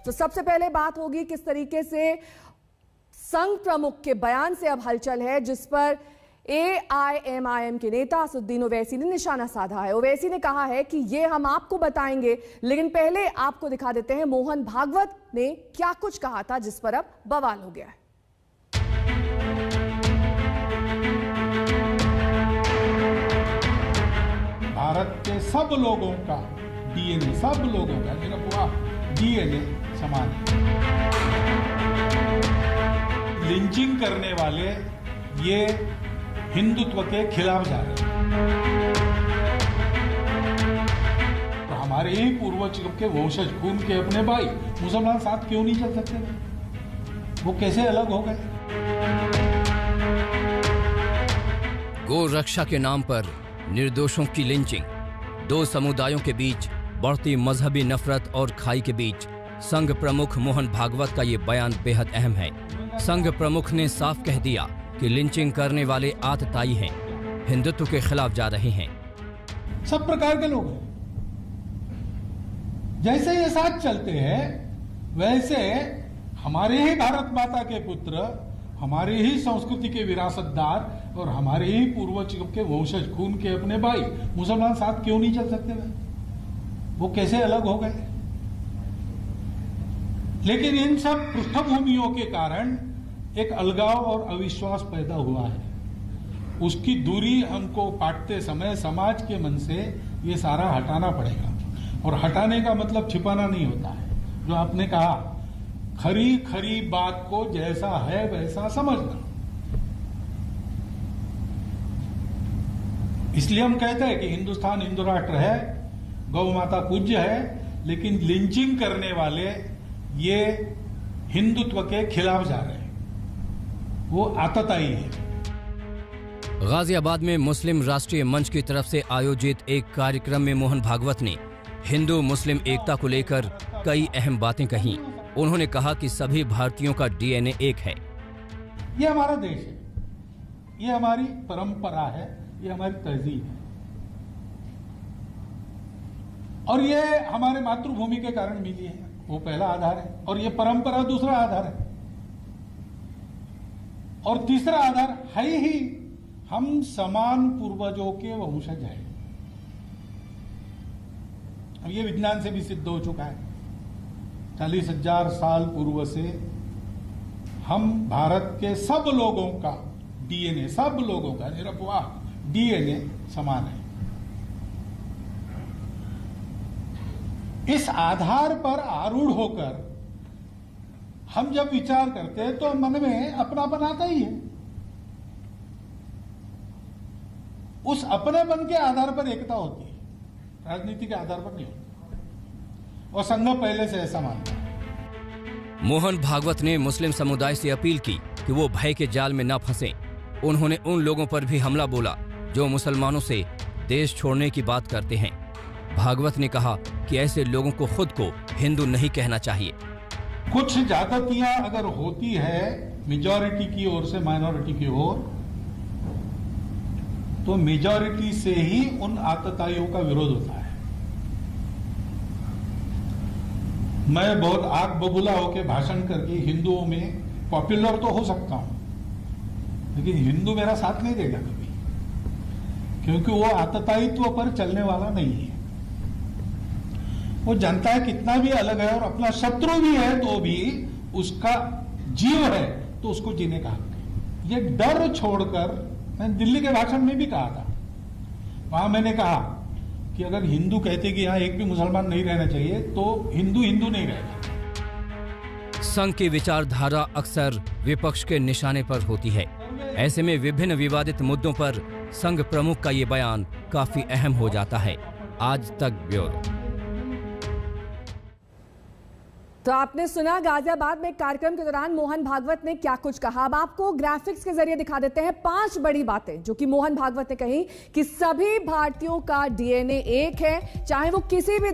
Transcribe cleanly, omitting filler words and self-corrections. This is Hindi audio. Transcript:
तो सबसे पहले बात होगी किस तरीके से संघ प्रमुख के बयान से अब हलचल है, जिस पर AIMIM के नेता असदुद्दीन ओवैसी ने निशाना साधा है। ओवैसी ने कहा है कि ये हम आपको बताएंगे, लेकिन पहले आपको दिखा देते हैं मोहन भागवत ने क्या कुछ कहा था, जिस पर अब बवाल हो गया है। भारत के सब लोगों का DNA, सब लोगों का मेरा पूरा DNA समान है। लिंचिंग करने वाले ये हिंदुत्व के खिलाफ जा रहे हैं। तो हमारे ही पूर्वज के वंशज, खून के अपने भाई मुसलमान साथ क्यों नहीं चल सकते? वो कैसे अलग हो गए? गौ रक्षा के नाम पर निर्दोषों की लिंचिंग, दो समुदायों के बीच बढ़ती मजहबी नफरत और खाई के बीच संघ प्रमुख मोहन भागवत का ये बयान बेहद अहम है। संघ प्रमुख ने साफ कह दिया कि लिंचिंग करने वाले आतताई हैं, हिंदुत्व के खिलाफ जा रहे हैं। सब प्रकार के लोग हैं। जैसे ये साथ चलते हैं, वैसे हमारे ही भारत माता के पुत्र, हमारी ही संस्कृति के विरासतदार और हमारे ही पूर्वज के वंशज, खून के अपने भाई मुसलमान साथ क्यों नहीं चल सकते? वो कैसे अलग हो गए? लेकिन इन सब पृष्ठभूमियों के कारण एक अलगाव और अविश्वास पैदा हुआ है। उसकी दूरी हमको पाटते समय समाज के मन से ये सारा हटाना पड़ेगा। और हटाने का मतलब छिपाना नहीं होता है। जो आपने कहा, खरी खरी बात को जैसा है वैसा समझना। इसलिए हम कहते हैं कि हिंदुस्तान हिंदू राष्ट्र है, गौ माता पूज्य है, लेकिन लिंचिंग करने वाले ये हिंदुत्व के खिलाफ जा रहे हैं। वो आतताई है। गाजियाबाद में मुस्लिम राष्ट्रीय मंच की तरफ से आयोजित एक कार्यक्रम में मोहन भागवत ने हिंदू मुस्लिम एकता को लेकर कई अहम बातें कहीं। उन्होंने कहा कि सभी भारतीयों का DNA एक है। ये हमारा देश है, ये हमारी परंपरा है, ये हमारी तहजीब है, और ये हमारे मातृभूमि के कारण मिली है। वो पहला आधार है, और ये परंपरा दूसरा आधार है, और तीसरा आधार है ही हम समान पूर्वजों के वंशज हैं। अब ये विज्ञान से भी सिद्ध हो चुका है। 40,000 साल पूर्व से हम भारत के सब लोगों का DNA, सब लोगों का निरपवाह DNA समान है। इस आधार पर आरूढ़ होकर हम जब विचार करते हैं तो मन में अपनापन आता ही है। उस अपनेपन के आधार पर एकता होती है, राजनीति के आधार पर नहीं होती। और संघ पहले से ऐसा मानता है। मोहन भागवत ने मुस्लिम समुदाय से अपील की कि वो भय के जाल में न फंसें। उन्होंने उन लोगों पर भी हमला बोला जो मुसलमानों से देश छोड़ने की बात करते हैं। भागवत ने कहा कि ऐसे लोगों को खुद को हिंदू नहीं कहना चाहिए। कुछ ज्यादतियां अगर होती है मेजॉरिटी की ओर से माइनॉरिटी की ओर, तो मेजॉरिटी से ही उन आतताइयों का विरोध होता है। मैं बहुत आग बबूला होकर भाषण करके हिंदुओं में पॉपुलर तो हो सकता हूं, लेकिन हिंदू मेरा साथ नहीं देगा कभी, क्योंकि वो आततायित्व पर चलने वाला नहीं है। वो जानता है कितना भी अलग है और अपना शत्रु भी है तो भी उसका जीव है तो उसको जीने का हक है। ये डर छोड़कर, मैंने दिल्ली के भाषण में भी कहा था, वहां मैंने कहा कि अगर हिंदू कहते कि यहां एक भी मुसलमान नहीं रहना चाहिए तो हिंदू हिंदू नहीं रहेगा। संघ की विचारधारा अक्सर विपक्ष के निशाने पर होती है। ऐसे में विभिन्न विवादित मुद्दों पर संघ प्रमुख का ये बयान काफी अहम हो जाता है। आज तक ब्यूरो। तो आपने सुना गाजियाबाद में कार्यक्रम के दौरान मोहन भागवत ने क्या कुछ कहा। अब आपको ग्राफिक्स के जरिए दिखा देते हैं 5 बड़ी बातें जो कि मोहन भागवत ने कही कि सभी भारतीयों का DNA एक है, चाहे वो किसी भी